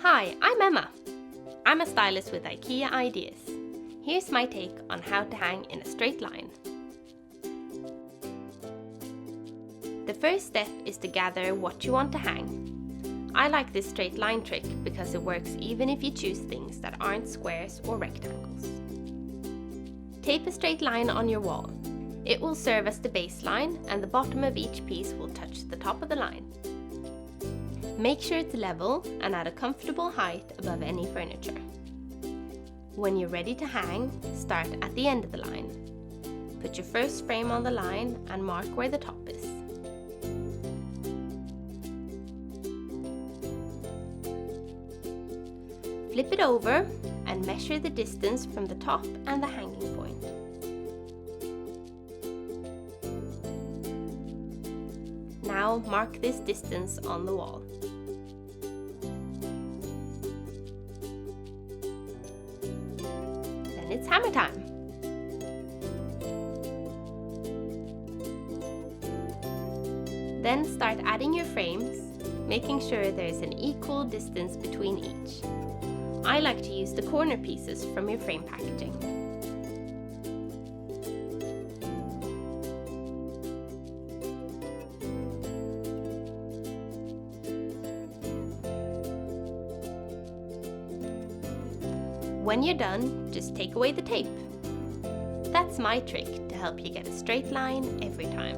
Hi, I'm Emma. I'm a stylist with IKEA ideas. Here's my take on how to hang in a straight line. The first step is to gather what you want to hang. I like this straight line trick because it works even if you choose things that aren't squares or rectangles. Tape a straight line on your wall. It will serve as the baseline and the bottom of each piece will touch the top of the line. Make sure it's level and at a comfortable height above any furniture. When you're ready to hang, start at the end of the line. Put your first frame on the line and mark where the top is. Flip it over and measure the distance from the top and the hanging point. Now mark this distance on the wall. Then it's hammer time. Then start adding your frames, making sure there's an equal distance between each. I like to use the corner pieces from your frame packaging. When you're done, just take away the tape. That's my trick to help you get a straight line every time.